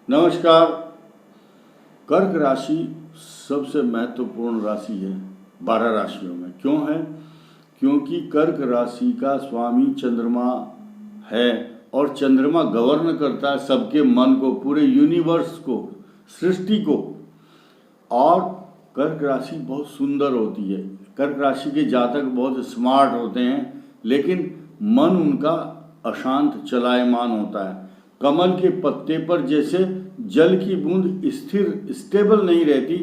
नमस्कार। कर्क राशि सबसे महत्वपूर्ण राशि है 12 राशियों में। क्यों है? क्योंकि कर्क राशि का स्वामी चंद्रमा है और चंद्रमा गवर्न करता है सबके मन को, पूरे यूनिवर्स को, सृष्टि को। और कर्क राशि बहुत सुंदर होती है। कर्क राशि के जातक बहुत स्मार्ट होते हैं, लेकिन मन उनका अशांत चलायमान होता है। कमल के पत्ते पर जैसे जल की बूंद स्थिर स्टेबल नहीं रहती,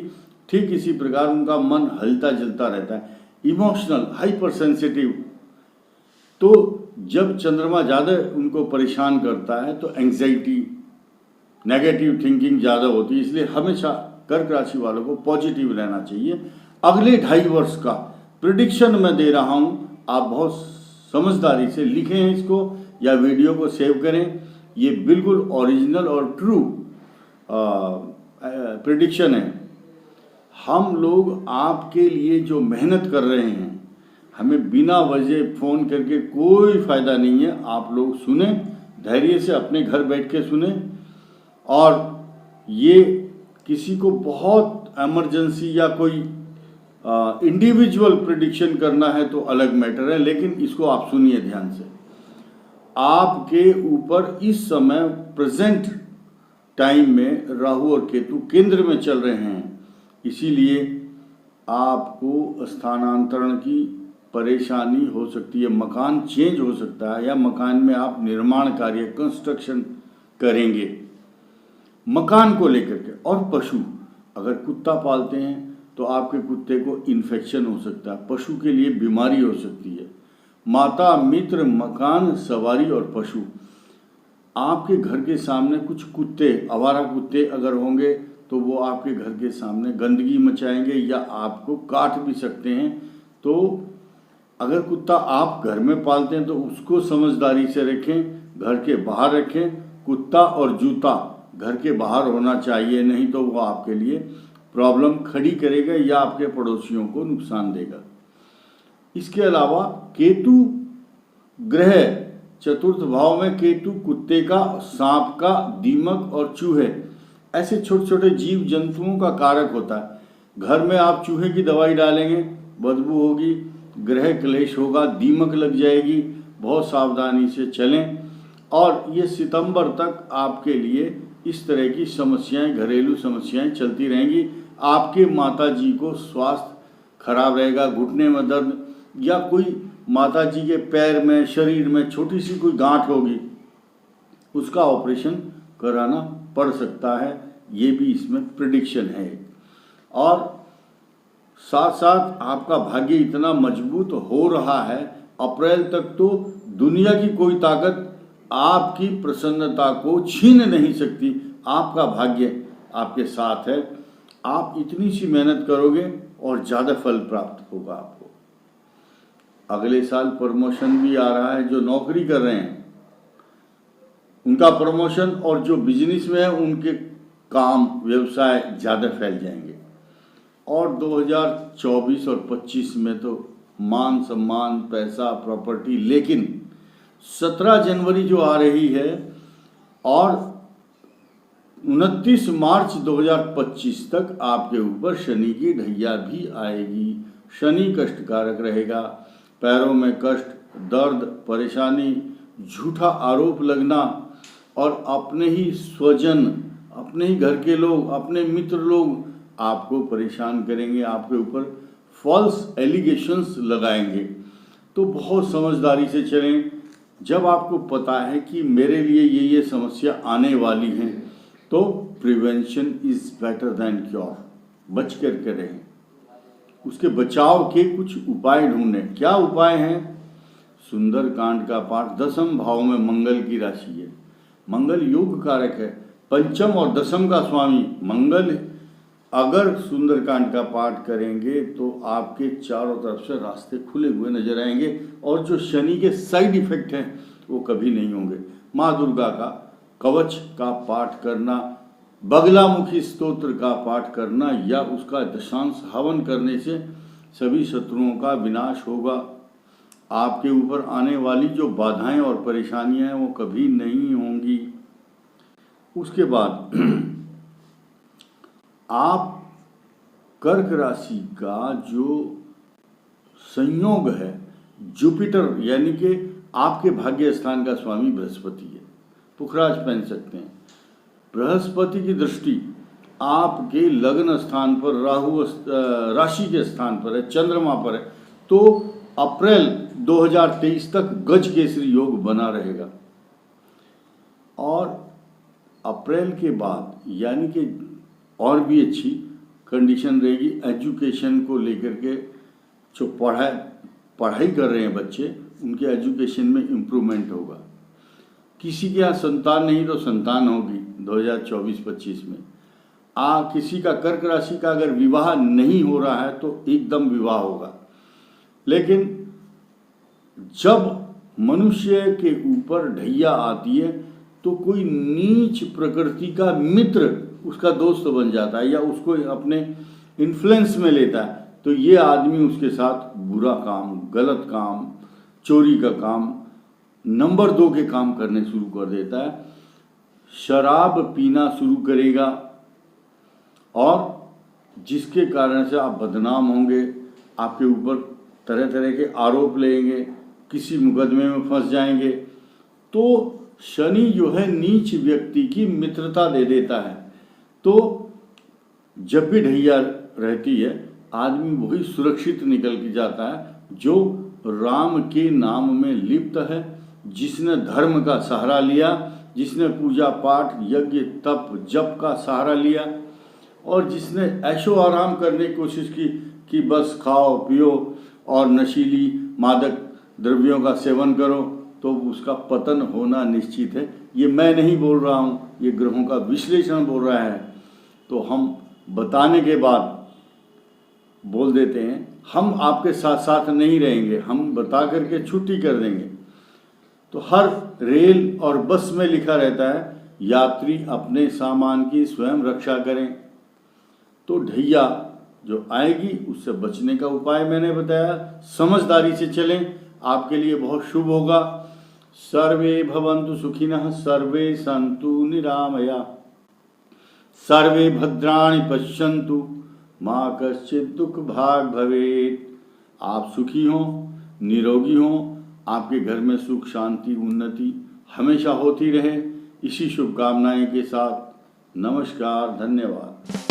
ठीक इसी प्रकार उनका मन हिलता जलता रहता है। Emotional, hyper sensitive. तो जब चंद्रमा ज़्यादा उनको परेशान करता है तो एंग्जाइटी, नेगेटिव थिंकिंग ज़्यादा होती है। इसलिए हमेशा कर्क राशि वालों को पॉजिटिव रहना चाहिए। अगले 2.5 वर्ष का प्रिडिक्शन मैं दे रहा हूँ, आप बहुत समझदारी से लिखें इसको या वीडियो को सेव करें। ये बिल्कुल ओरिजिनल और ट्रू प्रिडिक्शन है। हम लोग आपके लिए जो मेहनत कर रहे हैं, हमें बिना वजह फ़ोन करके कोई फ़ायदा नहीं है। आप लोग सुने, धैर्य से अपने घर बैठ के सुने। और ये किसी को बहुत इमरजेंसी या कोई इंडिविजुअल प्रिडिक्शन करना है तो अलग मैटर है, लेकिन इसको आप सुनिए ध्यान से। आपके ऊपर इस समय प्रेजेंट टाइम में राहु और केतु केंद्र में चल रहे हैं, इसीलिए आपको स्थानांतरण की परेशानी हो सकती है। मकान चेंज हो सकता है या मकान में आप निर्माण कार्य, कंस्ट्रक्शन करेंगे मकान को लेकर के। और पशु, अगर कुत्ता पालते हैं तो आपके कुत्ते को इन्फेक्शन हो सकता है, पशु के लिए बीमारी हो सकती है। माता, मित्र, मकान, सवारी और पशु। आपके घर के सामने कुछ कुत्ते, आवारा कुत्ते अगर होंगे तो वो आपके घर के सामने गंदगी मचाएंगे या आपको काट भी सकते हैं। तो अगर कुत्ता आप घर में पालते हैं तो उसको समझदारी से रखें, घर के बाहर रखें। कुत्ता और जूता घर के बाहर होना चाहिए, नहीं तो वो आपके लिए प्रॉब्लम खड़ी करेगा या आपके पड़ोसियों को नुकसान देगा। इसके अलावा केतु ग्रह चतुर्थ भाव में, केतु कुत्ते का, सांप का, दीमक और चूहे, ऐसे छोटे छोटे जीव जंतुओं का कारक होता है। घर में आप चूहे की दवाई डालेंगे, बदबू होगी, ग्रह क्लेश होगा, दीमक लग जाएगी। बहुत सावधानी से चलें। और ये सितंबर तक आपके लिए इस तरह की समस्याएं, घरेलू समस्याएं चलती रहेंगी। आपके माताजी को स्वास्थ्य खराब रहेगा, घुटने में दर्द, या कोई माताजी के पैर में, शरीर में छोटी सी कोई गांठ होगी, उसका ऑपरेशन कराना पड़ सकता है। ये भी इसमें प्रिडिक्शन है। और साथ साथ आपका भाग्य इतना मजबूत हो रहा है, अप्रैल तक तो दुनिया की कोई ताकत आपकी प्रसन्नता को छीन नहीं सकती। आपका भाग्य आपके साथ है। आप इतनी सी मेहनत करोगे और ज़्यादा फल प्राप्त होगा आपको। अगले साल प्रमोशन भी आ रहा है। जो नौकरी कर रहे हैं उनका प्रमोशन, और जो बिजनेस में है उनके काम, व्यवसाय ज़्यादा फैल जाएंगे। और 2024 और 25 में तो मान सम्मान, पैसा, प्रॉपर्टी। लेकिन 17 जनवरी जो आ रही है और 29 मार्च 2025 तक आपके ऊपर शनि की ढैया भी आएगी। शनि कष्टकारक रहेगा। पैरों में कष्ट, दर्द, परेशानी, झूठा आरोप लगना, और अपने ही स्वजन, अपने ही घर के लोग, अपने मित्र लोग आपको परेशान करेंगे, आपके ऊपर फॉल्स एलिगेशंस लगाएंगे। तो बहुत समझदारी से चलें। जब आपको पता है कि मेरे लिए ये समस्या आने वाली है, तो prevention is better than cure. बच कर के रहें। उसके बचाव के कुछ उपाय ढूंढें। क्या उपाय हैं? सुंदरकांड का पाठ। 10वें भाव में मंगल की राशि है। मंगल योग कारक है। पंचम और 10वें का स्वामी मंगल। अगर सुंदरकांड का पाठ करेंगे तो आपके चारों तरफ से रास्ते खुले हुए नजर आएंगे, और जो शनि के साइड इफेक्ट हैं वो कभी नहीं होंगे। माँ दुर्गा का कवच का पाठ करना, बगलामुखी स्तोत्र का पाठ करना या उसका दशांश हवन करने से सभी शत्रुओं का विनाश होगा। आपके ऊपर आने वाली जो बाधाएं और परेशानियां हैं वो कभी नहीं होंगी। उसके बाद आप कर्क राशि का जो संयोग है, जुपिटर यानी कि आपके भाग्य स्थान का स्वामी बृहस्पति है, पुखराज पहन सकते हैं। बृहस्पति की दृष्टि आपके लग्न स्थान पर, राहु राशि के स्थान पर है, चंद्रमा पर है, तो अप्रैल 2023 तक गज केसरी योग बना रहेगा। और अप्रैल के बाद यानी कि और भी अच्छी कंडीशन रहेगी एजुकेशन को लेकर के। जो पढ़ाई कर रहे हैं बच्चे, उनके एजुकेशन में इम्प्रूवमेंट होगा। किसी के यहाँ संतान नहीं तो संतान होगी 2024-25 में। किसी का कर्क राशि का अगर विवाह नहीं हो रहा है तो एकदम विवाह होगा। लेकिन जब मनुष्य के ऊपर ढैया आती है तो कोई नीच प्रकृति का मित्र उसका दोस्त बन जाता है या उसको अपने इन्फ्लुएंस में लेता है, तो ये आदमी उसके साथ बुरा काम, गलत काम, चोरी का काम, नंबर 2 के काम करने शुरू कर देता है। शराब पीना शुरू करेगा और जिसके कारण से आप बदनाम होंगे, आपके ऊपर तरह तरह के आरोप लेंगे, किसी मुकदमे में फंस जाएंगे। तो शनि जो है नीच व्यक्ति की मित्रता दे देता है। तो जब भी ढैया रहती है आदमी वही सुरक्षित निकल के जाता है जो राम के नाम में लिप्त है, जिसने धर्म का सहारा लिया, जिसने पूजा पाठ, यज्ञ, तप, जप का सहारा लिया और जिसने ऐशो आराम करने की कोशिश की कि बस खाओ पियो और नशीली मादक द्रव्यों का सेवन करो, तो उसका पतन होना निश्चित है। ये मैं नहीं बोल रहा हूँ, ये ग्रहों का विश्लेषण बोल रहा है। तो हम बताने के बाद बोल देते हैं हम आपके साथ साथ नहीं रहेंगे, हम बता करके छुट्टी कर देंगे। तो हर रेल और बस में लिखा रहता है यात्री अपने सामान की स्वयं रक्षा करें। तो ढैया जो आएगी उससे बचने का उपाय मैंने बताया। समझदारी से चलें, आपके लिए बहुत शुभ होगा। सर्वे भवन्तु सुखिनः, सर्वे सन्तु निरामया, सर्वे भद्राणि पश्यन्तु, माँ कश्चित् दुख भाग भवेत्। आप सुखी हों, निरोगी हों, आपके घर में सुख शांति उन्नति हमेशा होती रहे, इसी शुभकामनाएं के साथ नमस्कार, धन्यवाद।